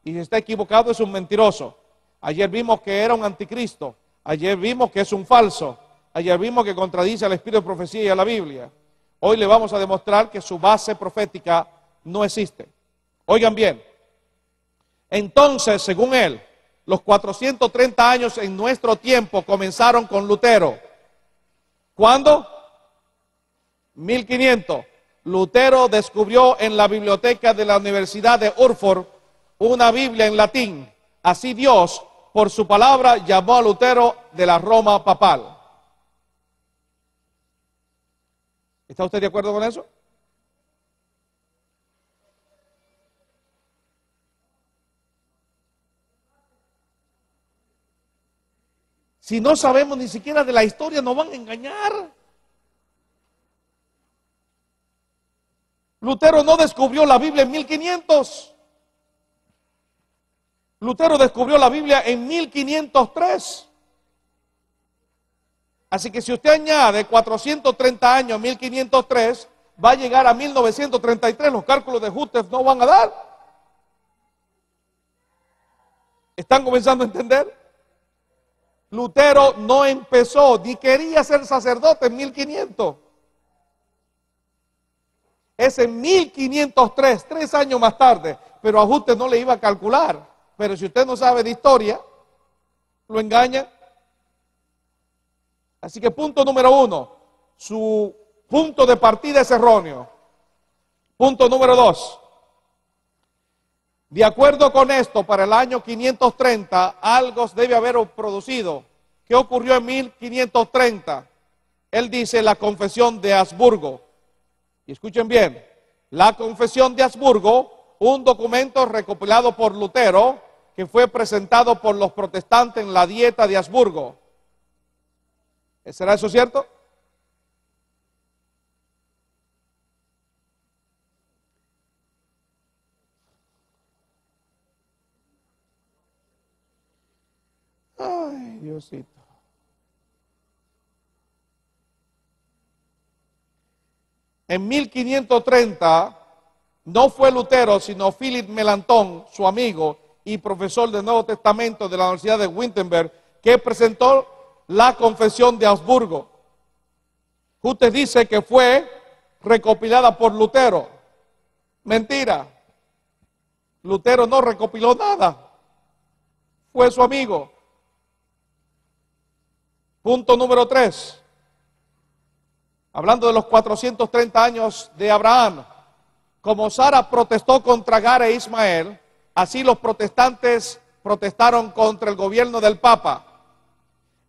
Y si está equivocado es un mentiroso. Ayer vimos que era un anticristo. Ayer vimos que es un falso. Ayer vimos que contradice al espíritu de profecía y a la Biblia. Hoy le vamos a demostrar que su base profética no existe. Oigan bien. Entonces, según él, los 430 años en nuestro tiempo comenzaron con Lutero. ¿Cuándo? 1500. Lutero descubrió en la biblioteca de la Universidad de Erfurt una Biblia en latín. Así Dios, por su palabra, llamó a Lutero de la Roma papal. ¿Está usted de acuerdo con eso? Si no sabemos ni siquiera de la historia, nos van a engañar. Lutero no descubrió la Biblia en 1500. Lutero descubrió la Biblia en 1503. Así que si usted añade 430 años a 1503, va a llegar a 1933. Los cálculos de Hutef no van a dar. ¿Están comenzando a entender? Lutero no empezó, ni quería ser sacerdote en 1500. Es en 1503, 3 años más tarde, pero a usted no le iba a calcular. Pero si usted no sabe de historia, lo engaña. Así que punto número 1, su punto de partida es erróneo. Punto número 2, de acuerdo con esto, para el año 530, algo debe haber producido. ¿Qué ocurrió en 1530? Él dice la confesión de Habsburgo. Y escuchen bien, la confesión de Habsburgo, un documento recopilado por Lutero, que fue presentado por los protestantes en la dieta de Habsburgo. ¿Será eso cierto? Ay, Diosito. En 1530 no fue Lutero, sino Philip Melanchthon, su amigo y profesor del Nuevo Testamento de la Universidad de Wittenberg, que presentó la confesión de Habsburgo. Usted dice que fue recopilada por Lutero. Mentira. Lutero no recopiló nada. Fue su amigo. Punto número 3. Hablando de los 430 años de Abraham. Como Sara protestó contra Agar e Ismael, así los protestantes protestaron contra el gobierno del Papa.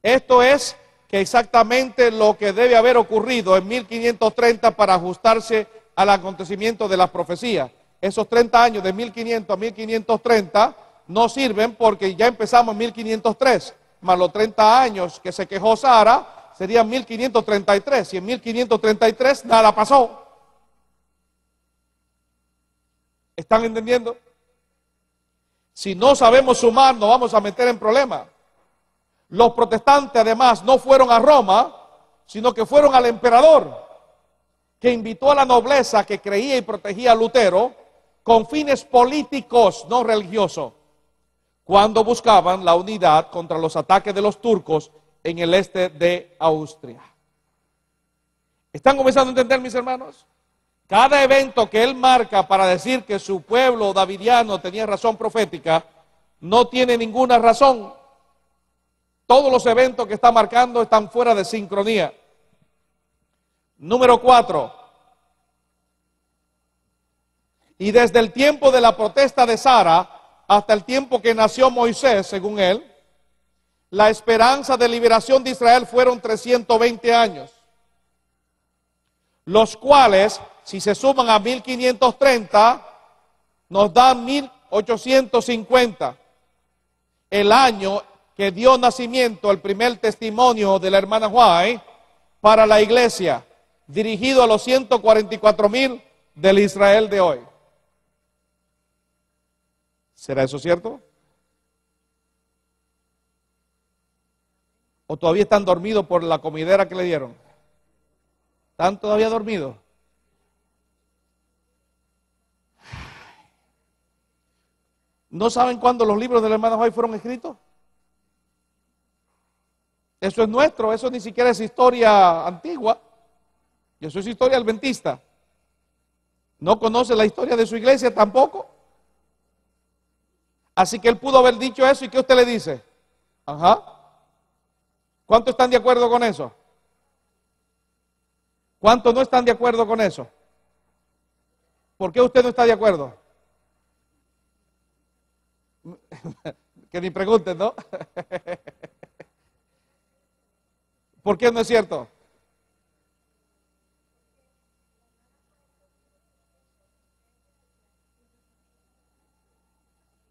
Esto es que exactamente lo que debe haber ocurrido en 1530 para ajustarse al acontecimiento de las profecías. Esos 30 años de 1500 a 1530 no sirven porque ya empezamos en 1503, más los 30 años que se quejó Sara serían 1533, y en 1533 nada pasó. ¿Están entendiendo? Si no sabemos sumar, nos vamos a meter en problemas. Los protestantes además no fueron a Roma, sino que fueron al emperador, que invitó a la nobleza que creía y protegía a Lutero con fines políticos, no religiosos, cuando buscaban la unidad contra los ataques de los turcos en el este de Austria. ¿Están comenzando a entender, mis hermanos? Cada evento que él marca para decir que su pueblo davidiano tenía razón profética, no tiene ninguna razón. Todos los eventos que está marcando están fuera de sincronía. Número 4. Y desde el tiempo de la protesta de Sara hasta el tiempo que nació Moisés, según él, la esperanza de liberación de Israel fueron 320 años, los cuales, si se suman a 1530, nos dan 1850, el año que dio nacimiento el primer testimonio de la hermana White para la iglesia, dirigido a los 144,000 del Israel de hoy. ¿Será eso cierto? ¿O todavía están dormidos por la comidera que le dieron? ¿Están todavía dormidos? ¿No saben cuándo los libros de la hermana White fueron escritos? Eso es nuestro, eso ni siquiera es historia antigua. Eso es historia adventista. ¿No conoce la historia de su iglesia tampoco? Así que él pudo haber dicho eso, ¿y qué usted le dice? Ajá. ¿Cuántos están de acuerdo con eso? ¿Cuántos no están de acuerdo con eso? ¿Por qué usted no está de acuerdo? Que ni pregunten, ¿no? ¿Por qué no es cierto?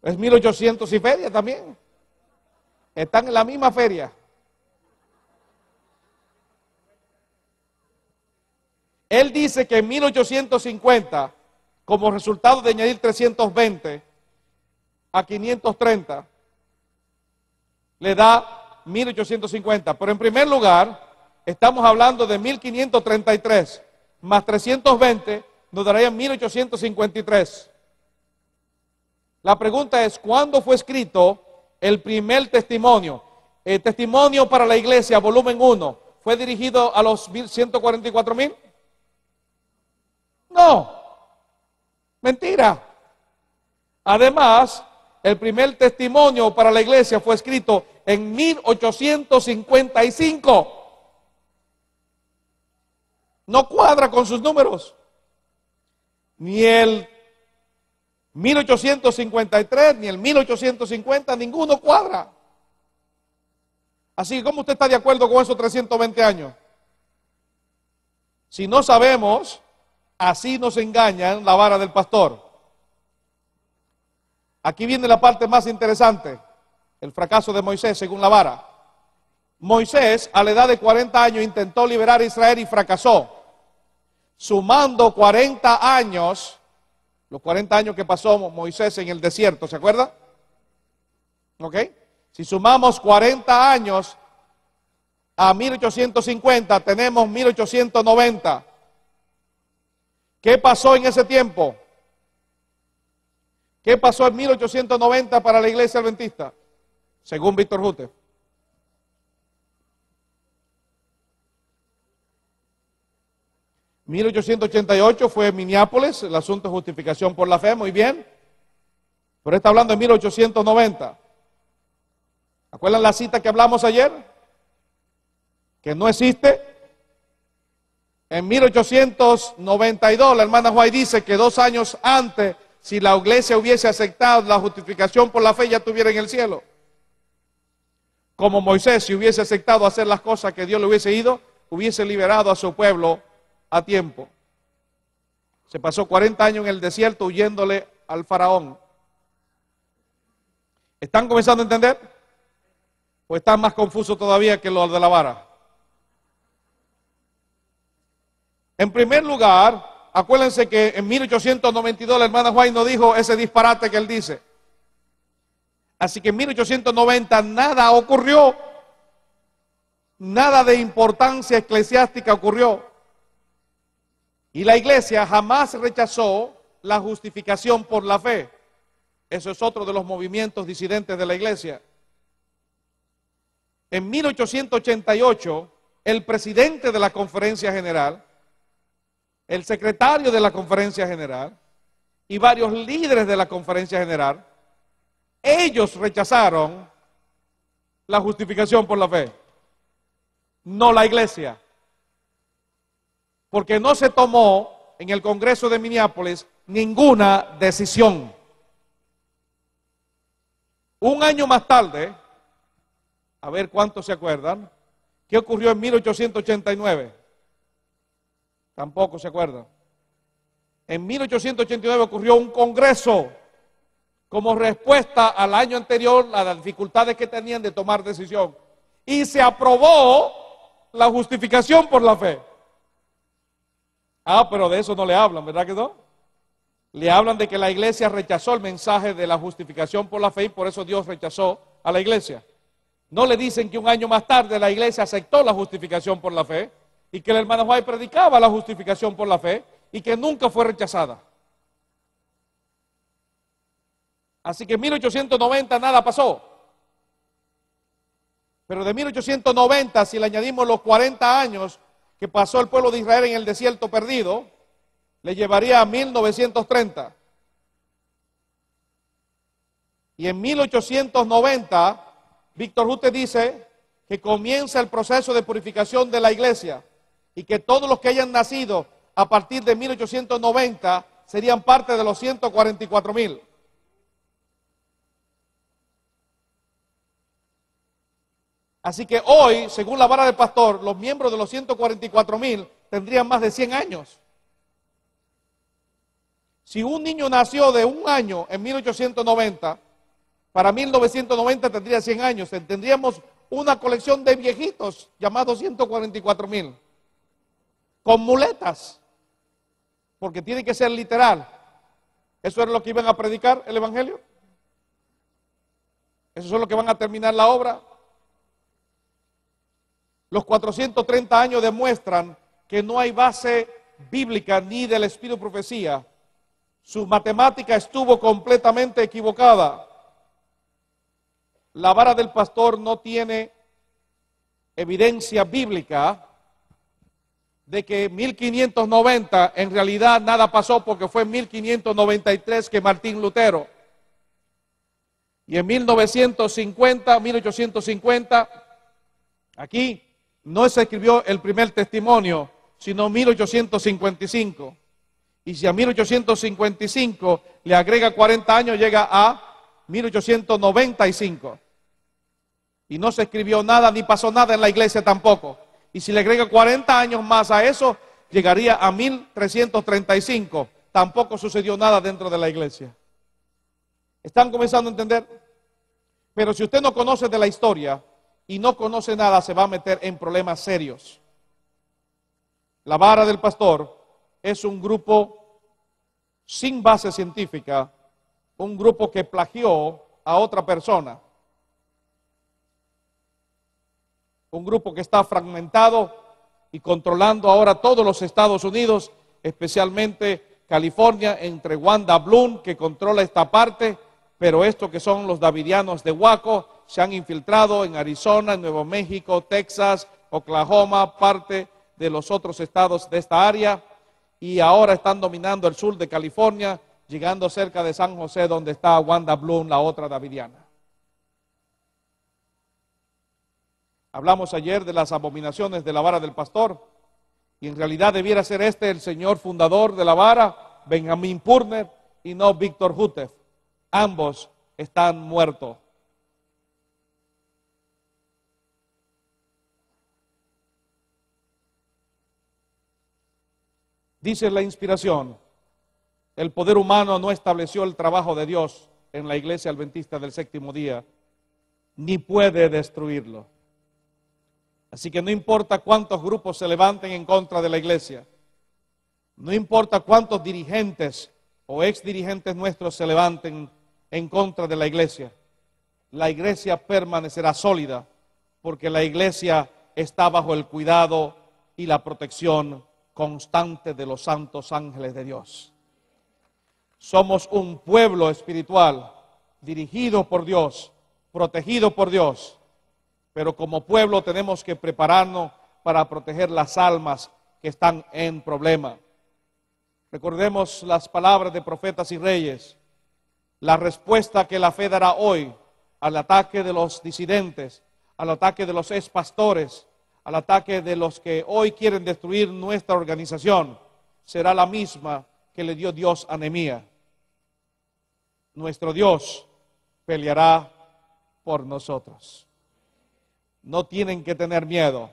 Es 1800 y feria también. Están en la misma feria. Él dice que en 1850, como resultado de añadir 320 a 530, le da 1850. Pero en primer lugar, estamos hablando de 1533, más 320, nos darían 1853. La pregunta es, ¿cuándo fue escrito el primer testimonio? El testimonio para la iglesia, volumen 1, ¿fue dirigido a los 144,000? No, mentira. Además, el primer testimonio para la iglesia fue escrito en 1855. No cuadra con sus números. Ni el 1853, ni el 1850, ninguno cuadra. Así que, ¿cómo usted está de acuerdo con esos 320 años? Si no sabemos, así nos engañan la vara del pastor. Aquí viene la parte más interesante, el fracaso de Moisés según la vara. Moisés, a la edad de 40 años, intentó liberar a Israel y fracasó. Sumando 40 años, los 40 años que pasó Moisés en el desierto, ¿se acuerda? ¿Ok? Si sumamos 40 años a 1850, tenemos 1890. ¿Qué pasó en ese tiempo? ¿Qué pasó en 1890 para la iglesia adventista? Según Víctor Hutte. En 1888 fue Minneapolis, el asunto de justificación por la fe, muy bien. Pero está hablando de 1890. ¿Acuerdan la cita que hablamos ayer? Que no existe. En 1892 la hermana White dice que 2 años antes, si la iglesia hubiese aceptado la justificación por la fe, ya estuviera en el cielo. Como Moisés, si hubiese aceptado hacer las cosas que Dios le hubiese liberado a su pueblo a tiempo. Se pasó 40 años en el desierto huyéndole al faraón. ¿Están comenzando a entender? ¿O están más confusos todavía que los de la vara? En primer lugar, acuérdense que en 1892 la hermana White no dijo ese disparate que él dice. Así que en 1890 nada ocurrió. Nada de importancia eclesiástica ocurrió. Y la iglesia jamás rechazó la justificación por la fe. Eso es otro de los movimientos disidentes de la iglesia. En 1888, el presidente de la Conferencia General, el secretario de la Conferencia General y varios líderes de la Conferencia General, ellos rechazaron la justificación por la fe, no la iglesia, porque no se tomó en el Congreso de Minneapolis ninguna decisión. Un año más tarde, a ver cuántos se acuerdan, ¿qué ocurrió en 1889? Tampoco se acuerdan. En 1889 ocurrió un congreso como respuesta al año anterior a las dificultades que tenían de tomar decisión. Y se aprobó la justificación por la fe. Ah, pero de eso no le hablan, ¿verdad que no? Le hablan de que la iglesia rechazó el mensaje de la justificación por la fe y por eso Dios rechazó a la iglesia. No le dicen que un año más tarde la iglesia aceptó la justificación por la fe y que el hermano White predicaba la justificación por la fe y que nunca fue rechazada. Así que en 1890 nada pasó. Pero de 1890, si le añadimos los 40 años que pasó el pueblo de Israel en el desierto perdido, le llevaría a 1930. Y en 1890, Víctor Hutte dice que comienza el proceso de purificación de la iglesia y que todos los que hayan nacido a partir de 1890 serían parte de los 144,000. Así que hoy, según la vara del pastor, los miembros de los 144,000 tendrían más de 100 años. Si un niño nació de un año en 1890, para 1990 tendría 100 años. Tendríamos una colección de viejitos llamados 144,000. Con muletas. Porque tiene que ser literal. ¿Eso es lo que iban a predicar el evangelio? ¿Eso es lo que van a terminar la obra? Los 430 años demuestran que no hay base bíblica ni del espíritu de profecía. Su matemática estuvo completamente equivocada. La vara del pastor no tiene evidencia bíblica de que en 1590 en realidad nada pasó, porque fue en 1593 que Martín Lutero. Y en 1850, aquí no se escribió el primer testimonio, sino 1855. Y si a 1855 le agrega 40 años, llega a 1895. Y no se escribió nada, ni pasó nada en la iglesia tampoco. Y si le agrega 40 años más a eso, llegaría a 1335. Tampoco sucedió nada dentro de la iglesia. ¿Están comenzando a entender? Pero si usted no conoce de la historia y no conoce nada, se va a meter en problemas serios. La vara del pastor es un grupo sin base científica, un grupo que plagió a otra persona. Un grupo que está fragmentado y controlando ahora todos los Estados Unidos, especialmente California, entre Wanda Bloom, que controla esta parte, pero estos que son los davidianos de Waco, se han infiltrado en Arizona, en Nuevo México, Texas, Oklahoma, parte de los otros estados de esta área, y ahora están dominando el sur de California, llegando cerca de San José, donde está Wanda Bloom, la otra davidiana. Hablamos ayer de las abominaciones de la vara del pastor, y en realidad debiera ser este el señor fundador de la vara, Benjamin Purner, y no Víctor Hutte. Ambos están muertos. Dice la inspiración, el poder humano no estableció el trabajo de Dios en la iglesia adventista del séptimo día, ni puede destruirlo. Así que no importa cuántos grupos se levanten en contra de la iglesia, no importa cuántos dirigentes o exdirigentes nuestros se levanten en contra de la iglesia permanecerá sólida, porque la iglesia está bajo el cuidado y la protección constante de los santos ángeles de Dios. Somos un pueblo espiritual, dirigido por Dios, protegido por Dios, pero como pueblo tenemos que prepararnos para proteger las almas que están en problema. Recordemos las palabras de profetas y reyes, la respuesta que la fe dará hoy al ataque de los disidentes, al ataque de los expastores, al ataque de los que hoy quieren destruir nuestra organización, será la misma que le dio Dios a Nehemías. Nuestro Dios peleará por nosotros. No tienen que tener miedo.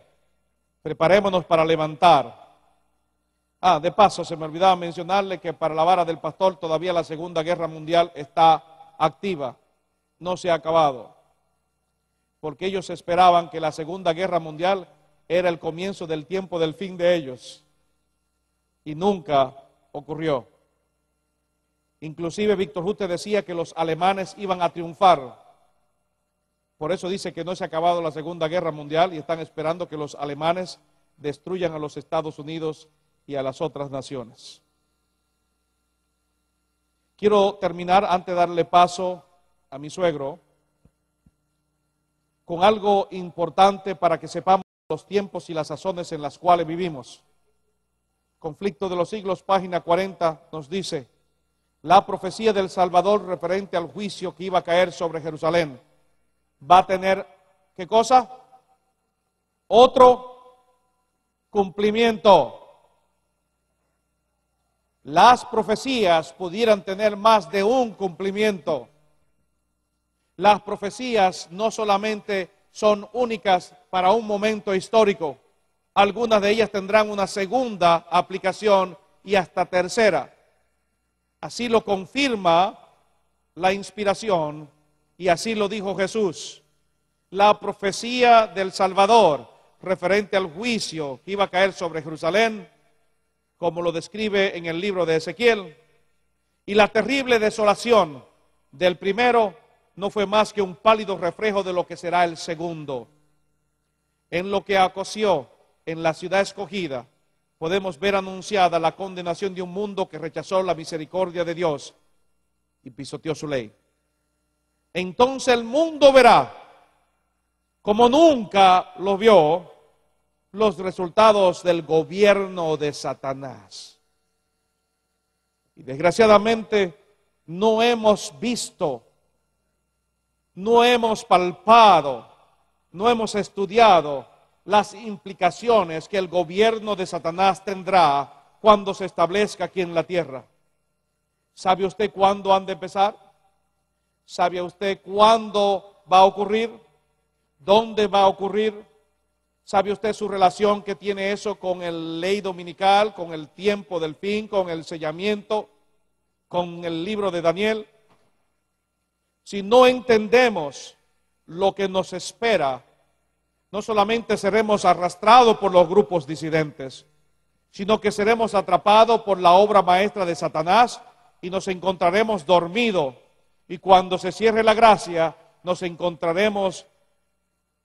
Preparémonos para levantar. De paso, se me olvidaba mencionarle que para la vara del pastor todavía la Segunda Guerra Mundial está activa. No se ha acabado. Porque ellos esperaban que la Segunda Guerra Mundial era el comienzo del tiempo del fin de ellos. Y nunca ocurrió. Inclusive Víctor Hutte decía que los alemanes iban a triunfar. Por eso dice que no se ha acabado la Segunda Guerra Mundial y están esperando que los alemanes destruyan a los Estados Unidos y a las otras naciones. Quiero terminar antes de darle paso a mi suegro con algo importante para que sepamos los tiempos y las sazones en las cuales vivimos. Conflicto de los siglos, página 40, nos dice: la profecía del Salvador referente al juicio que iba a caer sobre Jerusalén va a tener, ¿qué cosa? Otro cumplimiento. Las profecías pudieran tener más de un cumplimiento. Las profecías no solamente son únicas para un momento histórico, algunas de ellas tendrán una segunda aplicación y hasta tercera. Así lo confirma la inspiración y así lo dijo Jesús. La profecía del Salvador referente al juicio que iba a caer sobre Jerusalén, como lo describe en el libro de Ezequiel, y la terrible desolación del primero no fue más que un pálido reflejo de lo que será el segundo. En lo que aconteció en la ciudad escogida, podemos ver anunciada la condenación de un mundo que rechazó la misericordia de Dios y pisoteó su ley. Entonces el mundo verá, como nunca lo vio, los resultados del gobierno de Satanás. Y desgraciadamente no hemos visto, no hemos palpado, no hemos estudiado las implicaciones que el gobierno de Satanás tendrá cuando se establezca aquí en la tierra. ¿Sabe usted cuándo han de empezar? ¿Sabe usted cuándo va a ocurrir? ¿Dónde va a ocurrir? ¿Sabe usted su relación que tiene eso con la ley dominical, con el tiempo del fin, con el sellamiento, con el libro de Daniel? Si no entendemos lo que nos espera, no solamente seremos arrastrados por los grupos disidentes, sino que seremos atrapados por la obra maestra de Satanás y nos encontraremos dormidos. Y cuando se cierre la gracia, nos encontraremos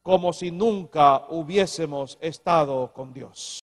como si nunca hubiésemos estado con Dios.